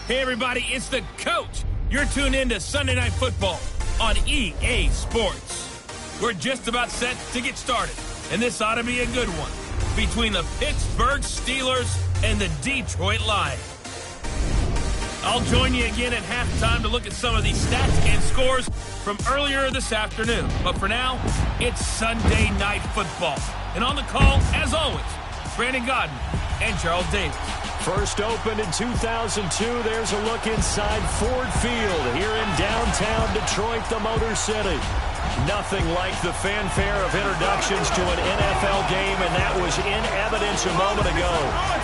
Hey everybody, it's the coach. You're tuned in to Sunday Night Football on EA Sports. We're just about set to get started, and this ought to be a good one between the Pittsburgh Steelers and the Detroit Lions. I'll join you again at halftime to look at some of these stats and scores from earlier this afternoon. But for now, it's Sunday Night Football. And on the call, as always, Brandon Godden and Charles Davis. First opened in 2002, there's a look inside Ford Field here in downtown Detroit, the Motor City. Nothing like the fanfare of introductions to an NFL game, and that was in evidence a moment ago.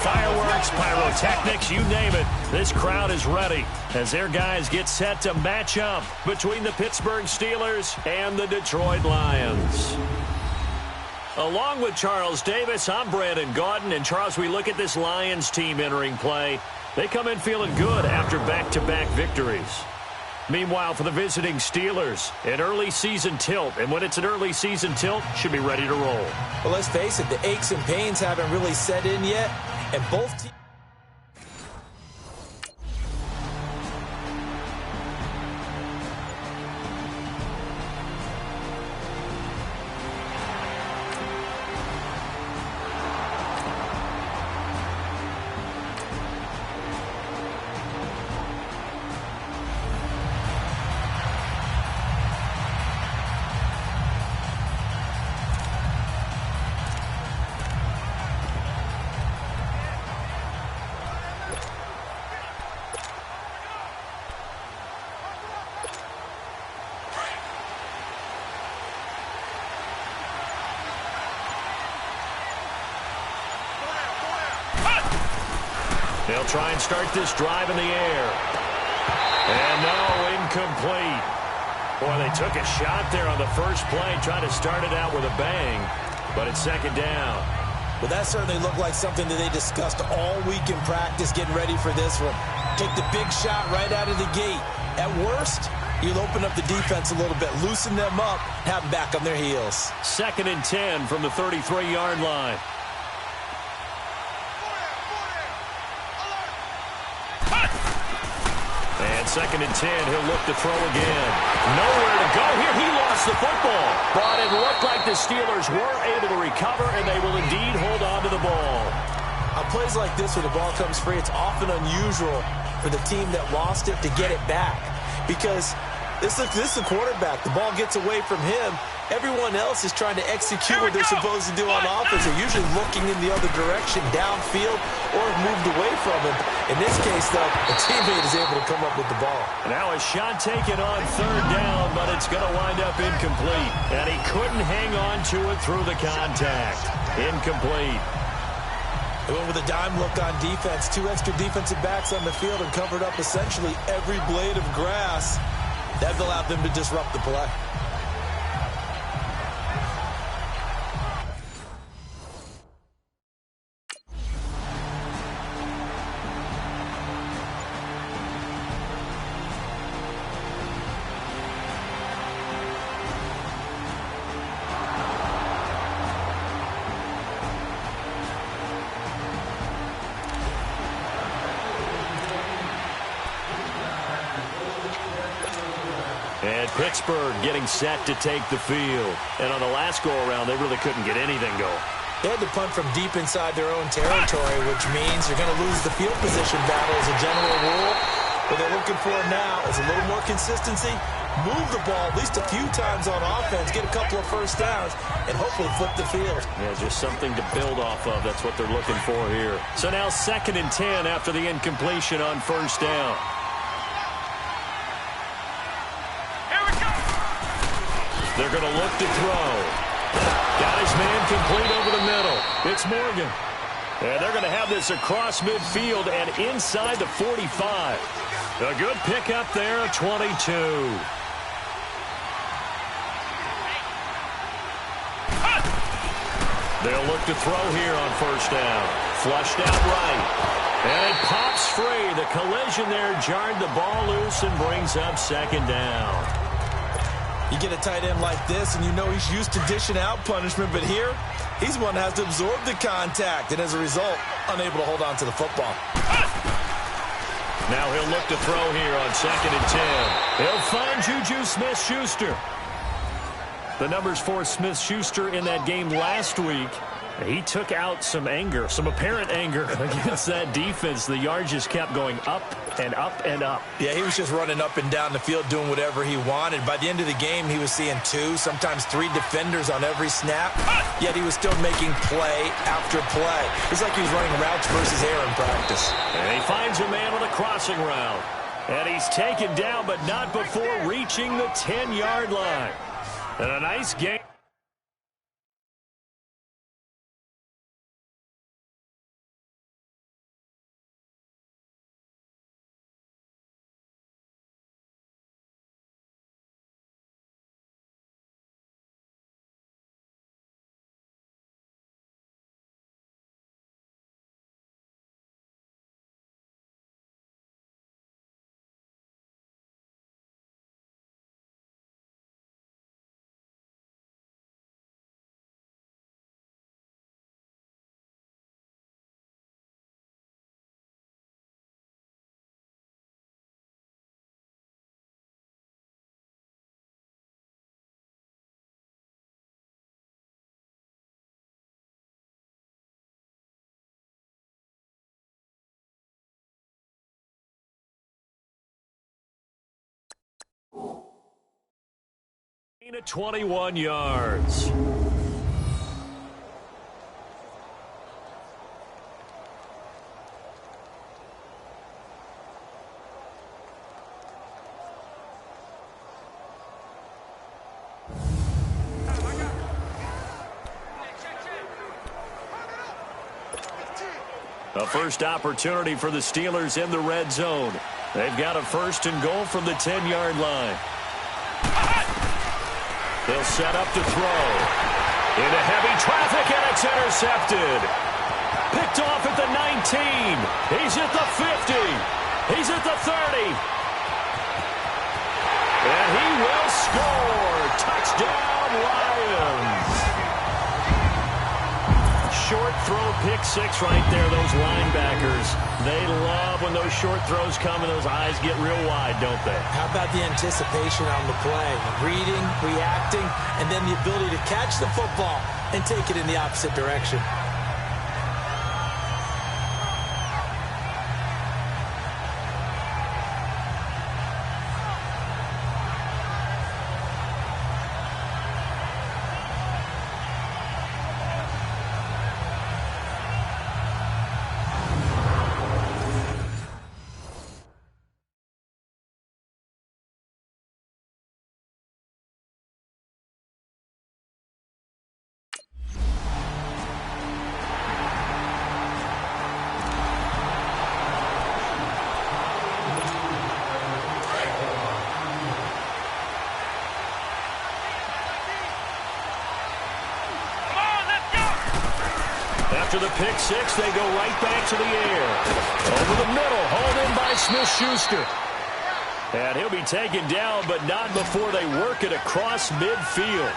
Fireworks, pyrotechnics, you name it. This crowd is ready as their guys get set to match up between the Pittsburgh Steelers and the Detroit Lions. Along with Charles Davis, I'm Brandon Gaudin. And Charles, we look at this Lions team entering play. They come in feeling good after back-to-back victories. Meanwhile, for the visiting Steelers, an early season tilt. And when it's an early season tilt, should be ready to roll. Well, let's face it, the aches and pains haven't really set in yet. And both teams... They'll try and start this drive in the air. And no, incomplete. Boy, they took a shot there on the first play, trying to start it out with a bang, but it's second down. Well, that certainly looked like something that they discussed all week in practice, getting ready for this one. Take the big shot right out of the gate. At worst, you'll open up the defense a little bit, loosen them up, have them back on their heels. 2nd and 10 from the 33-yard line. And 2nd and 10, he'll look to throw again. Nowhere to go here. He lost the football. But it looked like the Steelers were able to recover, and they will indeed hold on to the ball. On plays like this, when the ball comes free, it's often unusual for the team that lost it to get it back. Because this is the quarterback. The ball gets away from him. Everyone else is trying to execute what they're supposed to do on offense. They're usually looking in the other direction, downfield, or moved away from him. In this case, though, a teammate is able to come up with the ball. Now a shot taken on third down, but it's going to wind up incomplete. And he couldn't hang on to it through the contact. Incomplete. They went with a dime look on defense. 2 extra defensive backs on the field and covered up essentially every blade of grass. That allowed them to disrupt the play. And Pittsburgh getting set to take the field. And on the last go-around, they really couldn't get anything going. They had to punt from deep inside their own territory, which means you're going to lose the field position battle as a general rule. What they're looking for now is a little more consistency, move the ball at least a few times on offense, get a couple of first downs, and hopefully flip the field. Yeah, just something to build off of. That's what they're looking for here. So now 2nd and 10 after the incompletion on first down. They're going to look to throw. Got his man complete over the middle. It's Morgan. And they're going to have this across midfield and inside the 45. A good pickup there, 22. They'll look to throw here on first down. Flushed out right. And it pops free. The collision there jarred the ball loose and brings up 2nd down. You get a tight end like this, and you know he's used to dishing out punishment, but here, he's one that has to absorb the contact, and as a result, unable to hold on to the football. Now he'll look to throw here on 2nd and 10. He'll find Juju Smith-Schuster. The numbers for Smith-Schuster in that game last week. He took out some anger, some apparent anger against that defense. The yards just kept going up and up and up. Yeah, he was just running up and down the field doing whatever he wanted. By the end of the game, he was seeing 2, sometimes 3 defenders on every snap, yet he was still making play after play. It's like he was running routes versus air in practice. And he finds a man on a crossing route. And he's taken down, but not before reaching the 10-yard line. And a nice game. At 21 yards. A first opportunity for the Steelers in the red zone. They've got a 1st and goal from the 10-yard line. They'll set up to throw. Into heavy traffic, and it's intercepted. Picked off at the 19. He's at the 50. He's at the 30. And he will score. Touchdown, Lions. Short throw, pick 6 right there, those linebackers. They love when those short throws come and those eyes get real wide, don't they? How about the anticipation on the play? Reading, reacting, and then the ability to catch the football and take it in the opposite direction. After the pick six, they go right back to the air. Over the middle, hauled in by Smith-Schuster. And he'll be taken down, but not before they work it across midfield.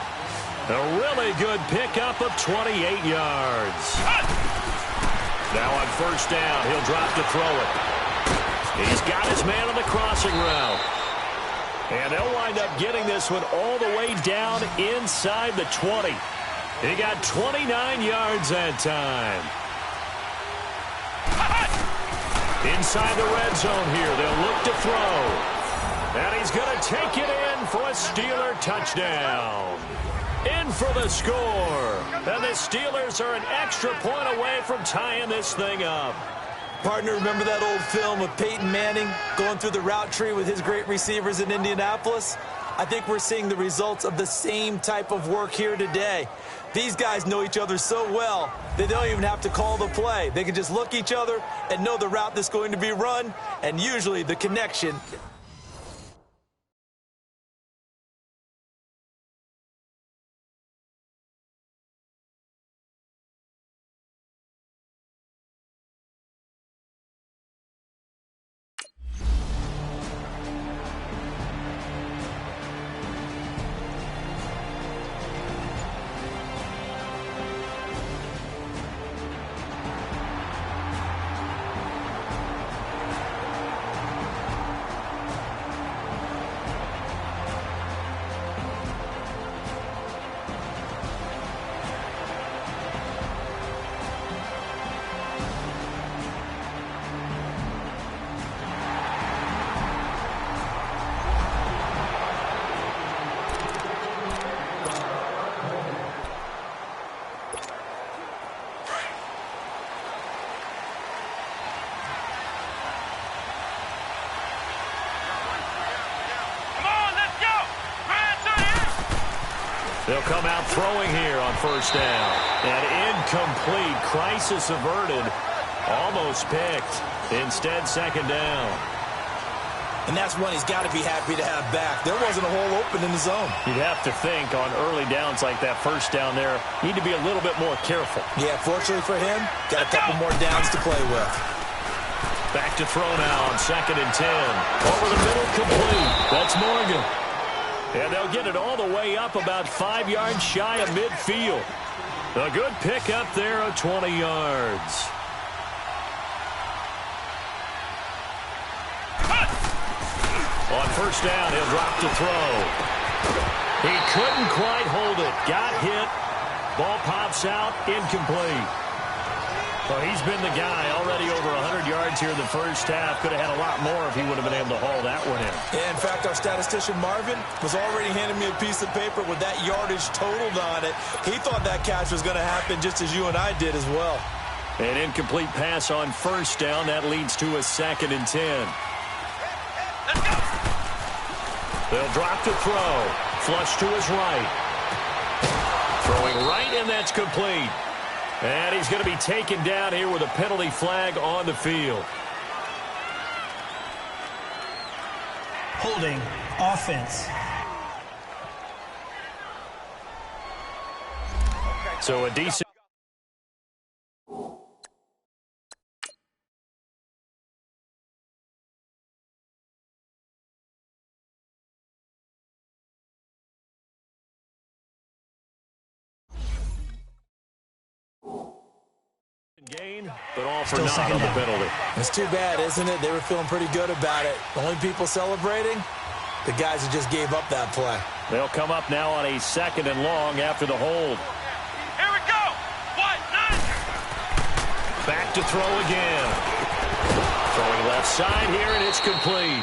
A really good pickup of 28 yards. Now on first down, he'll drop to throw it. He's got his man on the crossing route. And they'll wind up getting this one all the way down inside the 20. He got 29 yards that time. Inside the red zone here, they'll look to throw. And he's going to take it in for a Steeler touchdown. In for the score. And the Steelers are an extra point away from tying this thing up. Partner, remember that old film of Peyton Manning going through the route tree with his great receivers in Indianapolis? I think we're seeing the results of the same type of work here today. These guys know each other so well, they don't even have to call the play. They can just look each other and know the route that's going to be run, and usually the connection. They'll come out throwing here on first down. And incomplete. Crisis averted. Almost picked. Instead, second down. And that's one he's got to be happy to have back. There wasn't a hole open in the zone. You'd have to think on early downs like that first down there, need to be a little bit more careful. Yeah, fortunately for him, got a couple more downs to play with. Back to throw now on 2nd and 10. Over the middle, complete. That's Morgan. And they'll get it all the way up about 5 yards shy of midfield. A good pickup there of 20 yards. On first down, he'll drop to throw. He couldn't quite hold it. Got hit. Ball pops out. Incomplete. Well, he's been the guy already over 100 yards here in the first half. Could have had a lot more if he would have been able to haul that one in. Yeah, in fact, our statistician Marvin was already handing me a piece of paper with that yardage totaled on it. He thought that catch was going to happen just as you and I did as well. An incomplete pass on first down. That leads to a 2nd and 10. Let's go. They'll drop to throw. Flush to his right. Throwing right, and that's complete. And he's going to be taken down here with a penalty flag on the field. Holding offense. So a decent... gain, but all for naught on the penalty. It's too bad, isn't it? They were feeling pretty good about it. The only people celebrating, the guys who just gave up that play. They'll come up now on a 2nd and long after the hold. Here we go. 1-9. Back to throw again. Throwing left side here, and it's complete.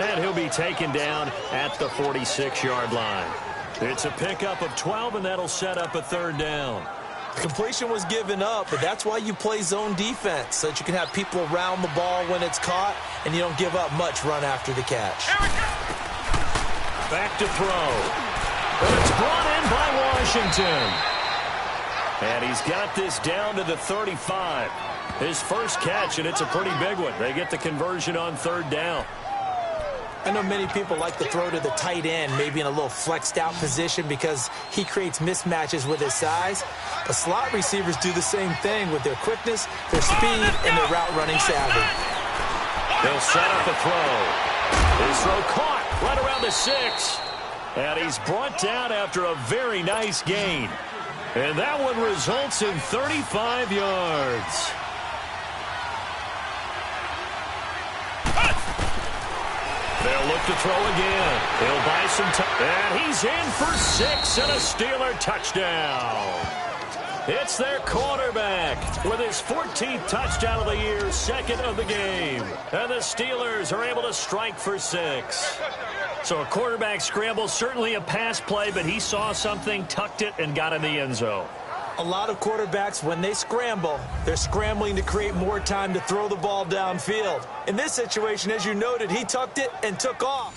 And he'll be taken down at the 46-yard line. It's a pickup of 12, and that'll set up a 3rd down. Completion was given up, but that's why you play zone defense, so that you can have people around the ball when it's caught, and you don't give up much run after the catch. Back to throw. And it's brought in by Washington. And he's got this down to the 35. His first catch, and it's a pretty big one. They get the conversion on 3rd down. I know many people like to throw to the tight end, maybe in a little flexed out position because he creates mismatches with his size. But slot receivers do the same thing with their quickness, their speed, and their route running savvy. They'll set up the throw. His throw caught right around the 6. And he's brought down after a very nice gain. And that one results in 35 yards. They'll look to throw again. He'll buy some time. And he's in for 6 and a Steeler touchdown. It's their quarterback with his 14th touchdown of the year, second of the game. And the Steelers are able to strike for 6. So a quarterback scramble, certainly a pass play, but he saw something, tucked it, and got in the end zone. A lot of quarterbacks, when they scramble, they're scrambling to create more time to throw the ball downfield. In this situation, as you noted, he tucked it and took off.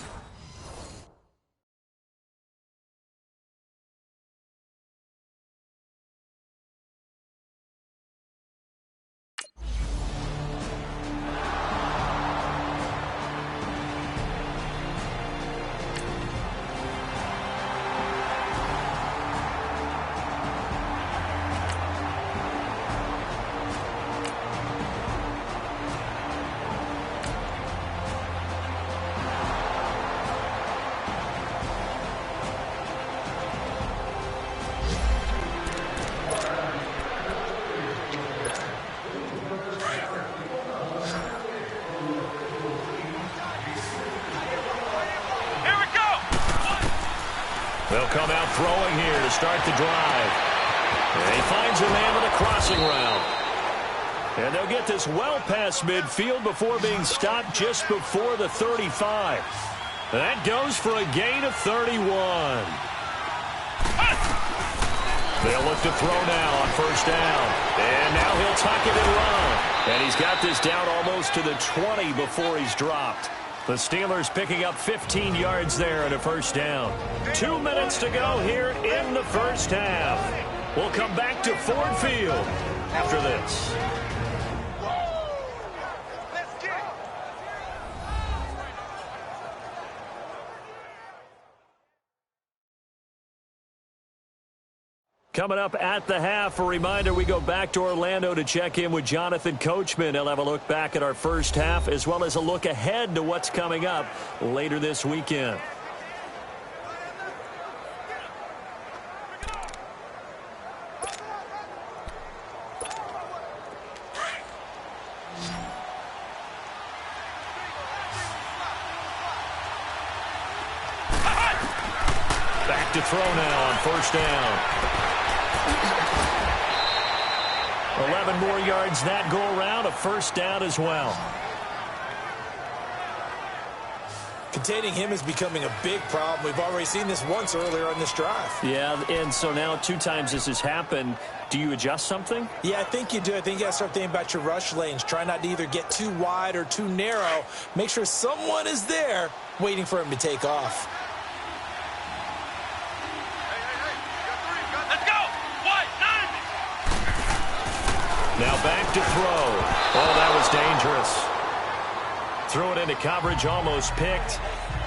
They'll come out throwing here to start the drive. And he finds a man with a crossing route. And they'll get this well past midfield before being stopped just before the 35. That goes for a gain of 31. They'll look to throw now on first down. And now he'll tuck it and run. And he's got this down almost to the 20 before he's dropped. The Steelers picking up 15 yards there at a first down. 2 minutes to go here in the first half. We'll come back to Ford Field after this. Coming up at the half, a reminder, we go back to Orlando to check in with Jonathan Coachman. He'll have a look back at our first half as well as a look ahead to what's coming up later this weekend. Back to throw now on first down. 11 more yards that go around, a first down as well. Containing him is becoming a big problem. We've already seen this once earlier on this drive. Yeah, and so now 2 times this has happened. Do you adjust something? Yeah, I think you do. I think you got to start thinking about your rush lanes. Try not to either get too wide or too narrow. Make sure someone is there waiting for him to take off. Now back to throw. Oh, that was dangerous. Threw it into coverage, almost picked,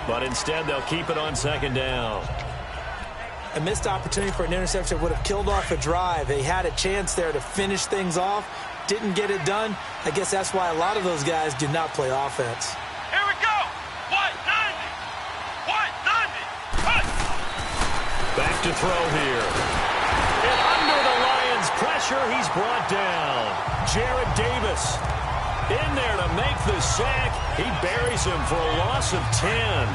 but instead they'll keep it on second down. A missed opportunity for an interception would have killed off a drive. They had a chance there to finish things off, didn't get it done. I guess that's why a lot of those guys do not play offense. Here we go. 190. 190. Back to throw here. And under the Lions' pressure, he's brought down. Jarrett Davis in there to make the sack. He buries him for a loss of 10.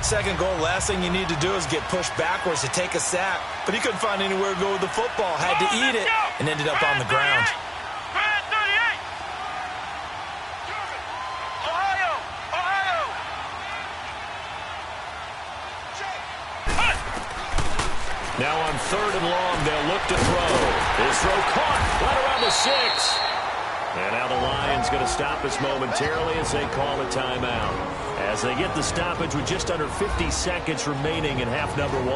Second goal, last thing you need to do is get pushed backwards to take a sack. But he couldn't find anywhere to go with the football. Had to eat it and ended up on the ground. Now on third and long, they'll look to throw. His throw caught right around the 6. And now the Lions going to stop us momentarily as they call a timeout. As they get the stoppage with just under 50 seconds remaining in half number 1.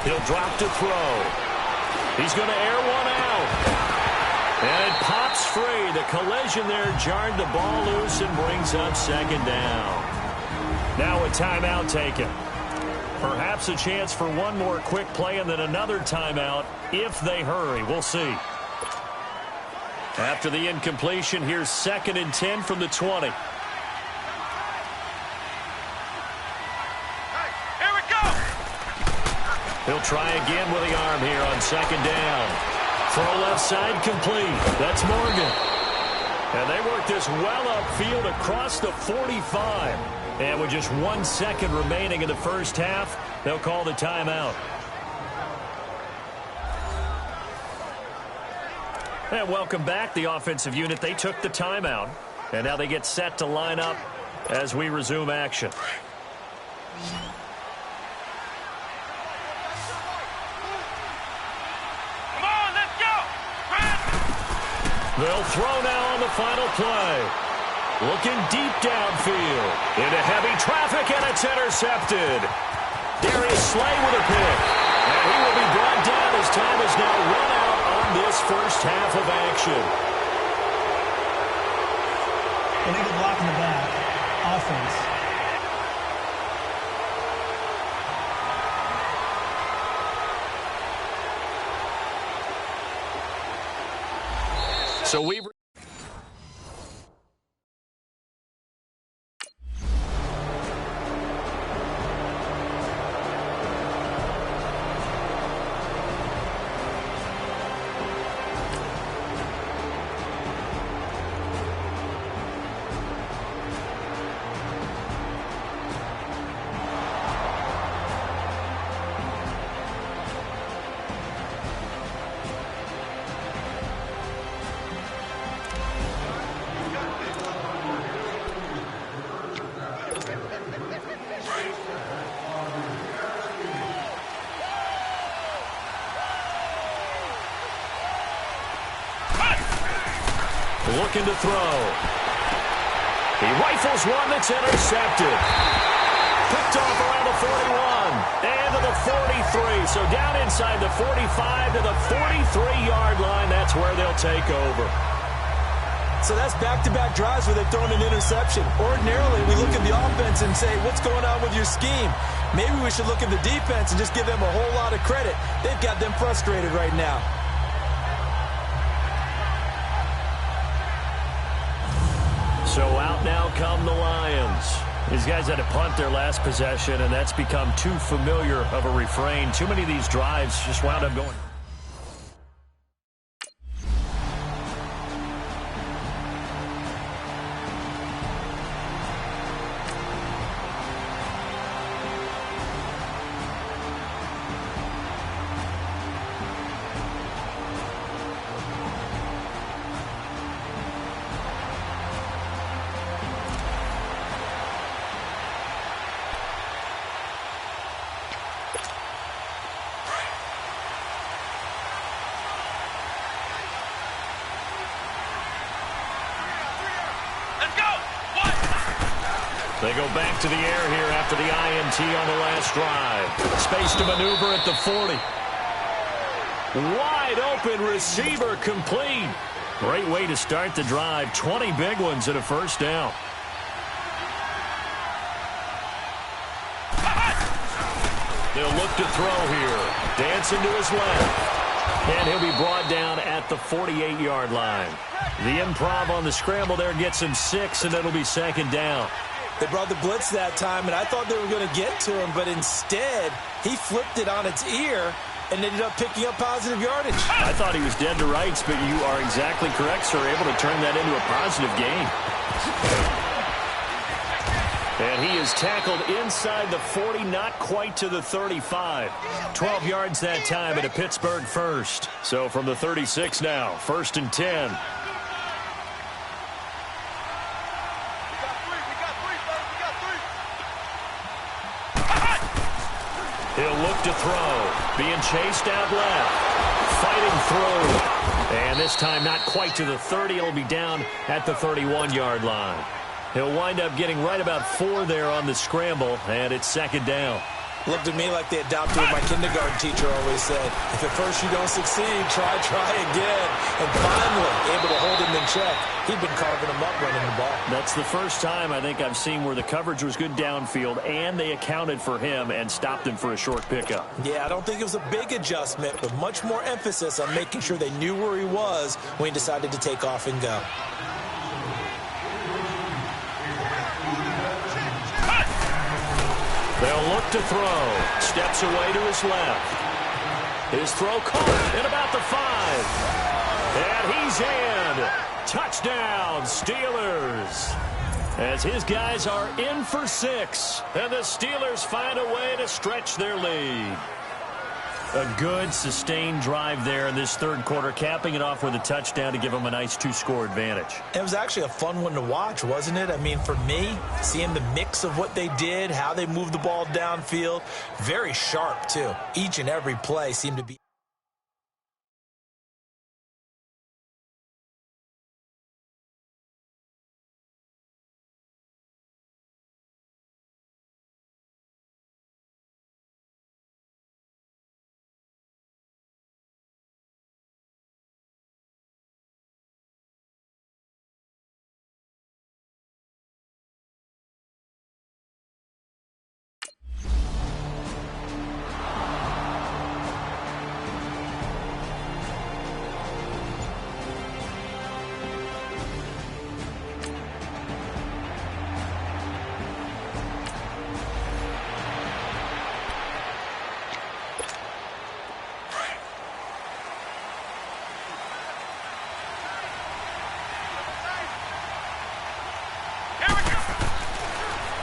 He'll drop to throw. He's going to air one out. And it pops free. The collision there jarred the ball loose and brings up second down. Now a timeout taken. Perhaps a chance for one more quick play and then another timeout if they hurry. We'll see. After the incompletion, here's 2nd and 10 from the 20. Here we go. He'll try again with the arm here on 2nd down. Throw left side complete. That's Morgan. And they work this well upfield across the 45. And with just 1 second remaining in the first half, they'll call the timeout. And welcome back, the offensive unit. They took the timeout, and now they get set to line up as we resume action. Come on, let's go. They'll throw now on the final play. Looking deep downfield. Into heavy traffic, and it's intercepted. Darius Slay with a pick. And he will be brought down as time is now run out on this first half of action. Illegal block in the back. Offense. So we've... Looking to throw. He rifles one that's intercepted. Picked off around the 41 and to the 43. So down inside the 45 to the 43-yard line. That's where they'll take over. So that's back-to-back drives where they've thrown an interception. Ordinarily, we look at the offense and say, what's going on with your scheme? Maybe we should look at the defense and just give them a whole lot of credit. They've got them frustrated right now. So out now come the Lions. These guys had to punt their last possession, and that's become too familiar of a refrain. Too many of these drives just wound up going. They go back to the air here after the INT on the last drive. Space to maneuver at the 40. Wide open receiver complete. Great way to start the drive. 20 big ones and a first down. They'll look to throw here. Dancing to his left. And he'll be brought down at the 48-yard line. The improv on the scramble there gets him 6, and it'll be second down. They brought the blitz that time, and I thought they were going to get to him, but instead, he flipped it on its ear and ended up picking up positive yardage. I thought he was dead to rights, but you are exactly correct, sir. Able to turn that into a positive gain. And he is tackled inside the 40, not quite to the 35. 12 yards that time, and a Pittsburgh first. So from the 36 now, 1st and 10. He'll look to throw. Being chased out left. Fighting through. And this time not quite to the 30. It'll be down at the 31-yard line. He'll wind up getting right about 4 there on the scramble, and it's second down. Looked at me like they adopted what my kindergarten teacher always said. If at first you don't succeed, try again. And finally, able to hold him in check. He'd been carving him up running the ball. That's the first time I think I've seen where the coverage was good downfield and they accounted for him and stopped him for a short pickup. Yeah, I don't think it was a big adjustment, but much more emphasis on making sure they knew where he was when he decided to take off and go. They'll look to throw. Steps away to his left. His throw caught at about the 5. And he's in. Touchdown, Steelers. As his guys are in for 6. And the Steelers find a way to stretch their lead. A good, sustained drive there in this third quarter, capping it off with a touchdown to give them a nice 2-score advantage. It was actually a fun one to watch, wasn't it? I mean, for me, seeing the mix of what they did, how they moved the ball downfield, very sharp, too. Each and every play seemed to be...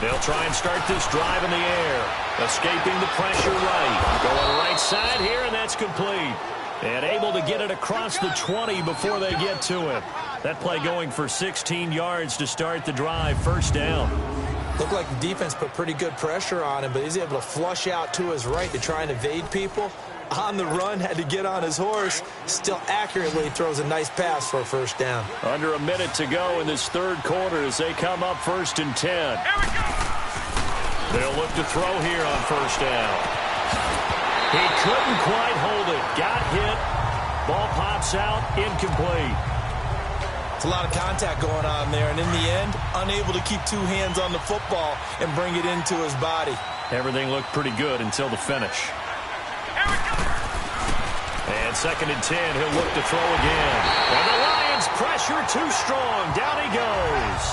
They'll try and start this drive in the air. Escaping the pressure right. Going right side here, and that's complete. And able to get it across the 20 before they get to him. That play going for 16 yards to start the drive. First down. Looked like the defense put pretty good pressure on him, but he's able to flush out to his right to try and evade people. On the run, had to get on his horse. Still accurately throws a nice pass for a first down. Under a minute to go in this third quarter as they come up 1st and 10. Here we go! They'll look to throw here on first down. He couldn't quite hold it. Got hit. Ball pops out. Incomplete. It's a lot of contact going on there, and in the end, unable to keep 2 hands on the football and bring it into his body. Everything looked pretty good until the finish. And 2nd and 10, he'll look to throw again. And the Lions pressure too strong. Down he goes.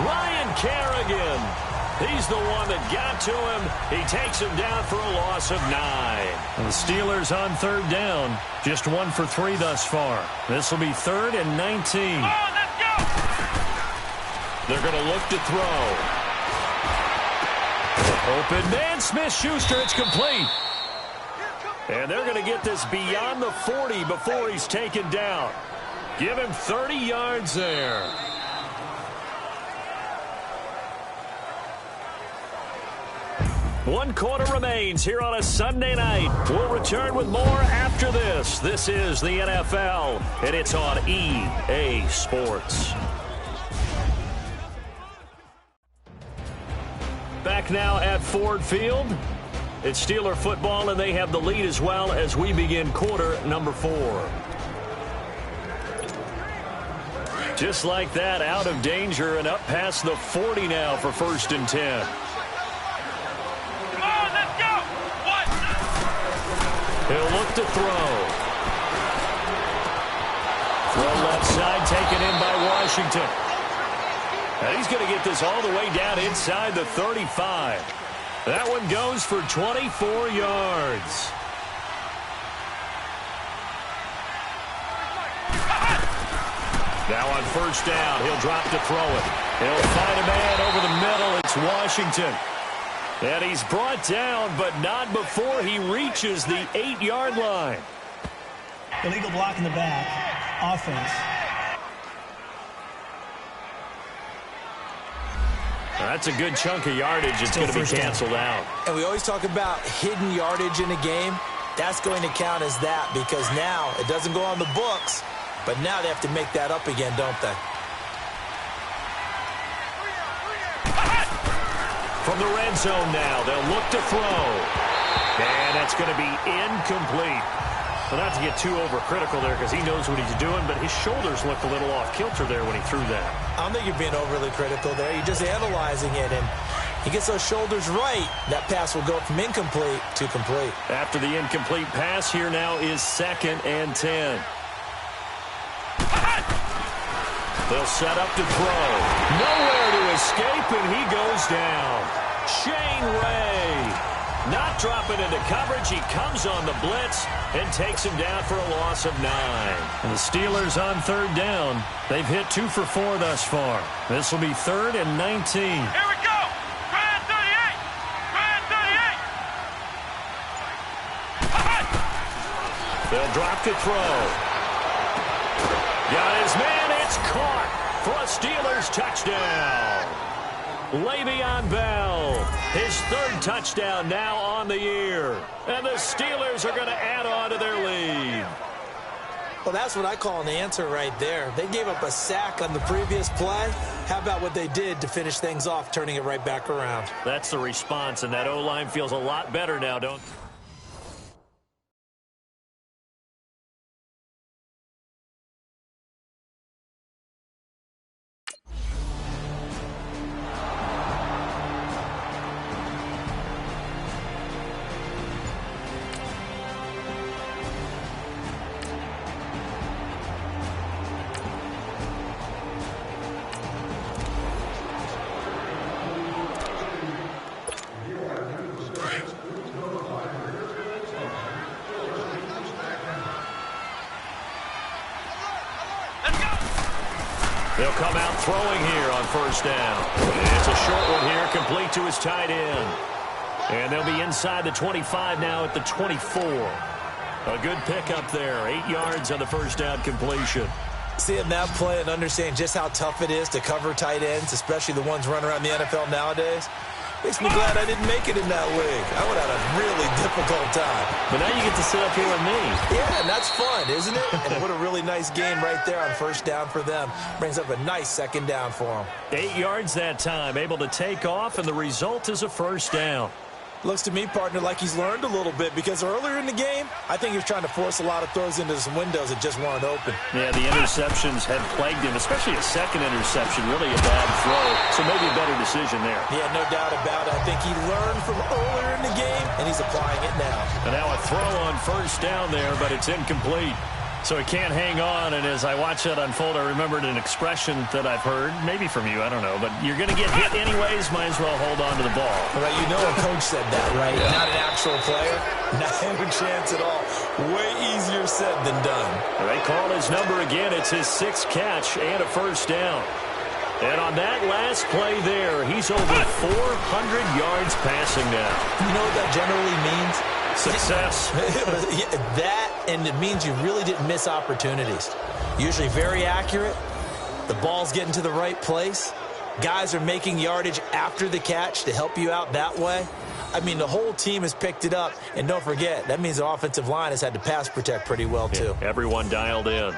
Ryan Kerrigan. He's the one that got to him. He takes him down for a loss of 9. And the Steelers on 3rd down. Just 1 for 3 thus far. This will be 3rd and 19. Let's go! They're going to look to throw. Open man, Smith-Schuster. It's complete. And they're going to get this beyond the 40 before he's taken down. Give him 30 yards there. One quarter remains here on a Sunday night. We'll return with more after this. This is the NFL, and it's on EA Sports. Back now at Ford Field. It's Steeler football, and they have the lead as well as we begin quarter number 4. Just like that, out of danger and up past the 40 now for 1st and 10. Come on, let's go! What? He'll look to throw. Throw left side, taken in by Washington. And he's going to get this all the way down inside the 35. That one goes for 24 yards. Now on 1st down, he'll drop to throw it. He'll find a man over the middle. It's Washington. And he's brought down, but not before he reaches the 8-yard line. Illegal block in the back. Offense. That's a good chunk of yardage. It's going to be canceled out. And we always talk about hidden yardage in a game. That's going to count as that because now it doesn't go on the books, but now they have to make that up again, don't they? From the red zone now, they'll look to throw. And that's going to be incomplete. Well, not to get too overcritical there because he knows what he's doing, but his shoulders looked a little off kilter there when he threw that. I don't think you're being overly critical there. You're just analyzing it, and he gets those shoulders right. That pass will go from incomplete to complete. After the incomplete pass, here now is 2nd and 10. They'll set up to throw. Nowhere to escape, and he goes down. Shane Ray. Not dropping into coverage. He comes on the blitz and takes him down for a loss of 9. And the Steelers on 3rd down. They've hit 2 for 4 thus far. This will be 3rd and 19. Here we go. Grand 38. Grand 38. They'll drop to throw. Got his man. It's caught for a Steelers touchdown. Le'Veon Bell, his 3rd touchdown now on the year. And the Steelers are going to add on to their lead. Well, that's what I call an answer right there. They gave up a sack on the previous play. How about what they did to finish things off, turning it right back around? That's the response, and that O-line feels a lot better now, don't they? They'll come out throwing here on 1st down. It's a short one here, complete to his tight end. And they'll be inside the 25 now at the 24. A good pickup there, 8 yards on the 1st down completion. Seeing that play and understanding just how tough it is to cover tight ends, especially the ones running around the NFL nowadays, makes me glad I didn't make it in that league. I would have had a really difficult time. But now you get to sit up here with me. Yeah, and that's fun, isn't it? And what a really nice game right there on 1st down for them. Brings up a nice 2nd down for them. 8 yards that time, able to take off, and the result is a 1st down. Looks to me, partner, like he's learned a little bit because earlier in the game, I think he was trying to force a lot of throws into some windows that just weren't open. Yeah, the interceptions had plagued him, especially a 2nd interception, really a bad throw. So maybe a better decision there. Yeah, no doubt about it. I think he learned from earlier in the game, and he's applying it now. And now a throw on 1st down there, but it's incomplete. So he can't hang on, and as I watch that unfold, I remembered an expression that I've heard, maybe from you, I don't know, but you're going to get hit anyways, might as well hold on to the ball. Well, you know a coach said that, right? Yeah. Not an actual player. Not a chance at all. Way easier said than done. They call his number again. It's his 6th catch and a 1st down. And on that last play there, he's over 400 yards passing now. You know what that generally means? Success. That, and it means you really didn't miss opportunities. Usually very accurate. The ball's getting to the right place. Guys are making yardage after the catch to help you out that way. I mean, the whole team has picked it up. And don't forget, that means the offensive line has had to pass protect pretty well, too. Yeah, everyone dialed in.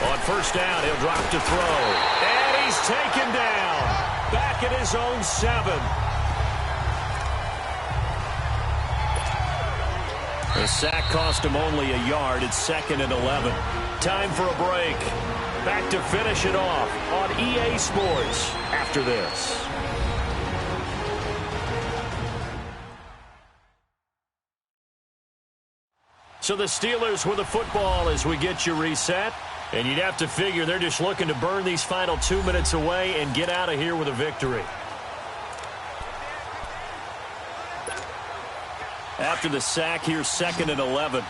On 1st down, he'll drop to throw. And he's taken down. back at his own 7. The sack cost him only a yard. It's 2nd and 11. Time for a break. Back to finish it off on EA Sports after this. So the Steelers with the football as we get you reset. And you'd have to figure they're just looking to burn these final 2 minutes away and get out of here with a victory. After the sack, here's 2nd and 11.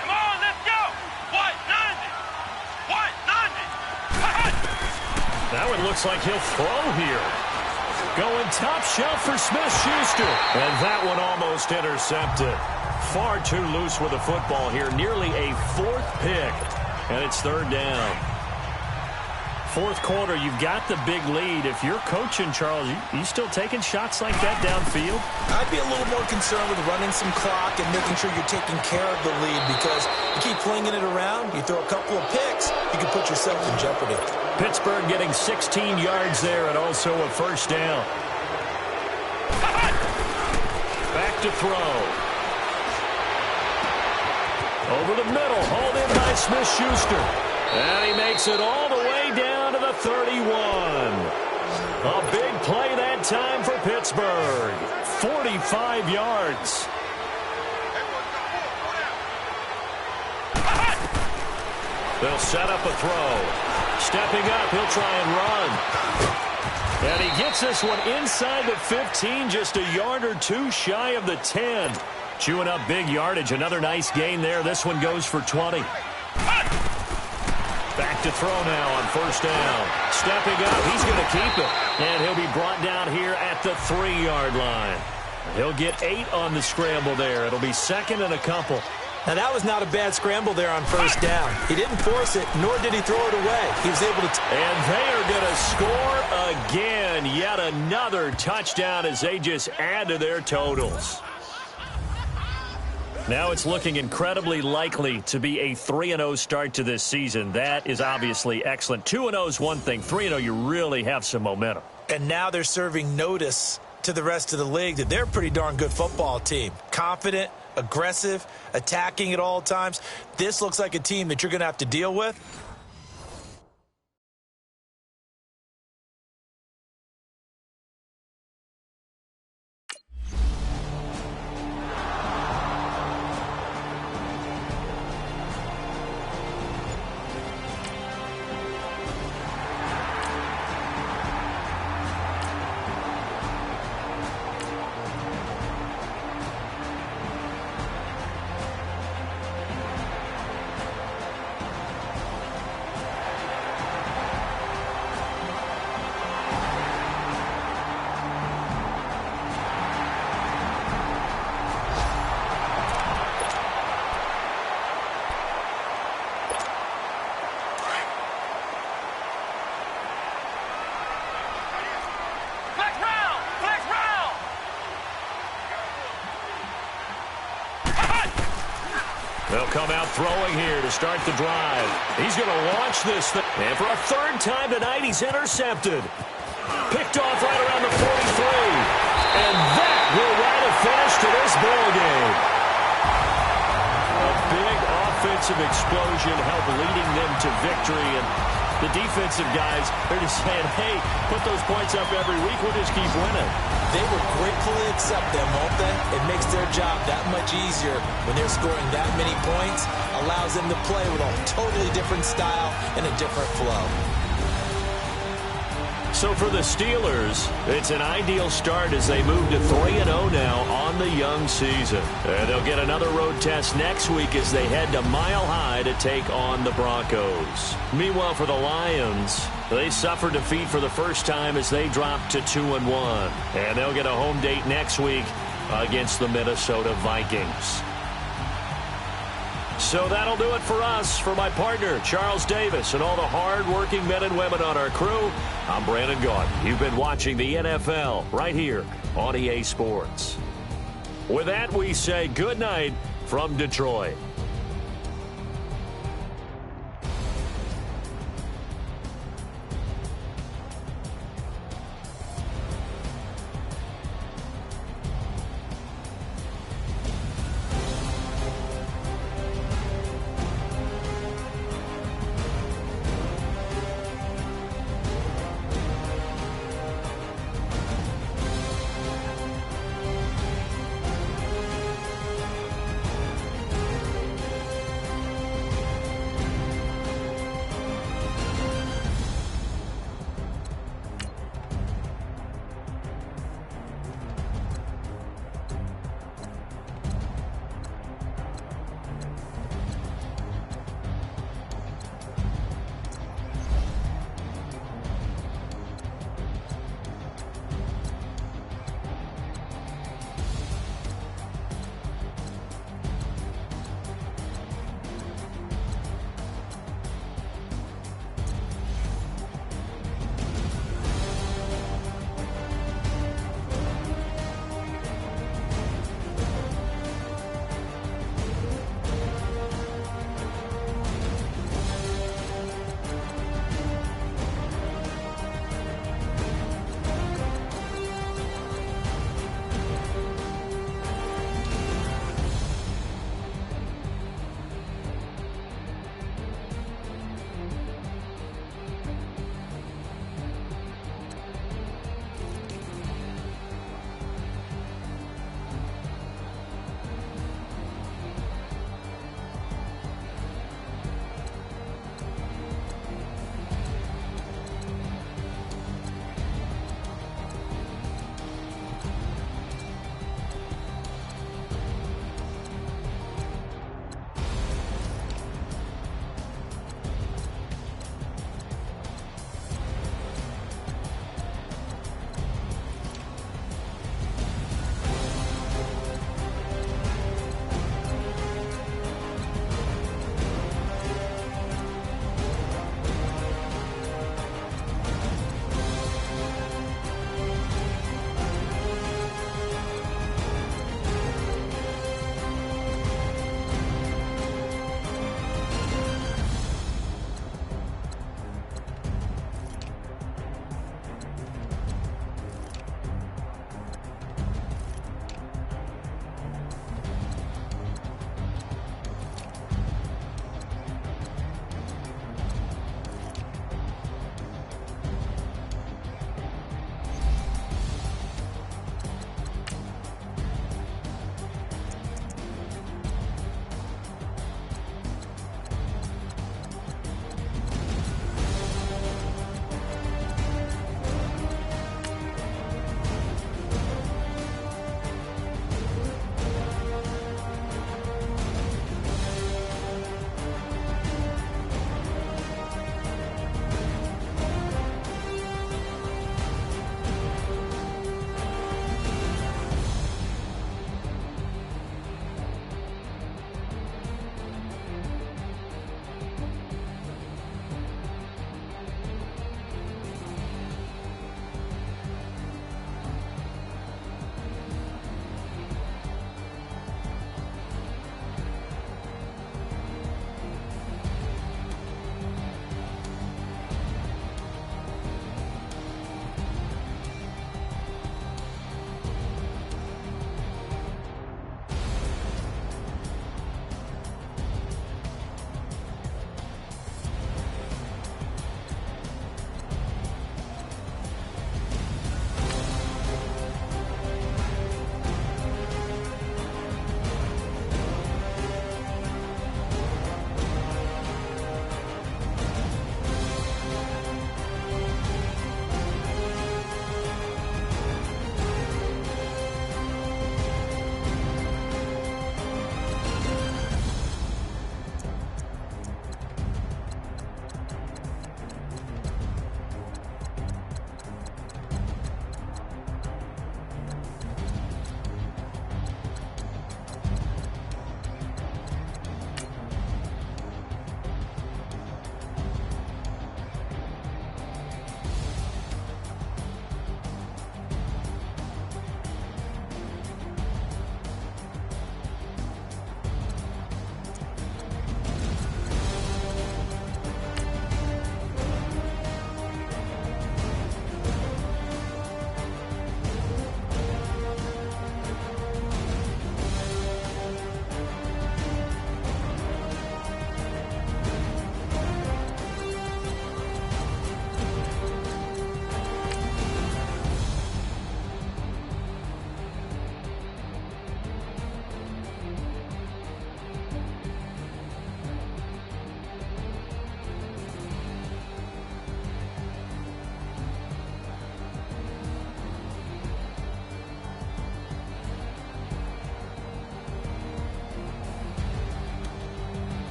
Come on, let's go. What? 90. What? 90. That one looks like he'll throw here. Going top shelf for Smith-Schuster. And that one almost intercepted. Far too loose with the football here. Nearly a 4th pick. And it's 3rd down. 4th quarter, you've got the big lead. If you're coaching, Charles, you still taking shots like that downfield? I'd be a little more concerned with running some clock and making sure you're taking care of the lead, because you keep flinging it around, you throw a couple of picks, you can put yourself in jeopardy. Pittsburgh getting 16 yards there and also a 1st down. Back to throw. Over the middle, hauled in by Smith-Schuster. And he makes it all the way down to the 31. A big play that time for Pittsburgh. 45 yards. They'll set up a throw. Stepping up, he'll try and run. And he gets this one inside the 15, just a yard or 2 shy of the 10. Chewing up big yardage. Another nice gain there. This one goes for 20. Back to throw now on 1st down. Stepping up, he's going to keep it. And he'll be brought down here at the 3-yard line. He'll get 8 on the scramble there. It'll be 2nd and a couple. Now, that was not a bad scramble there on 1st down. He didn't force it, nor did he throw it away. He was able to... And they are going to score again. Yet another touchdown as they just add to their totals. Now it's looking incredibly likely to be a 3-0 start to this season. That is obviously excellent. 2-0 is one thing. 3-0, you really have some momentum. And now they're serving notice to the rest of the league that they're a pretty darn good football team. Confident, aggressive, attacking at all times. This looks like a team that you're going to have to deal with. They'll come out throwing here to start the drive. He's going to launch this thing. And for a 3rd time tonight, he's intercepted. Picked off right around the 43. And that will write a finish to this ball game. A big offensive explosion helped leading them to victory. And the defensive guys, they're just saying, hey, put those points up every week. We'll just keep winning. They will gratefully accept them, won't they? It makes their job that much easier when they're scoring that many points. Allows them to play with a totally different style and a different flow. So for the Steelers, it's an ideal start as they move to 3-0 now on the young season. And they'll get another road test next week as they head to Mile High to take on the Broncos. Meanwhile, for the Lions, they suffered defeat for the first time as they dropped to 2-1. And they'll get a home date next week against the Minnesota Vikings. So that'll do it for us. For my partner, Charles Davis, and all the hard-working men and women on our crew, I'm Brandon Gaudin. You've been watching the NFL right here on EA Sports. With that, we say good night from Detroit.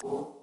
you.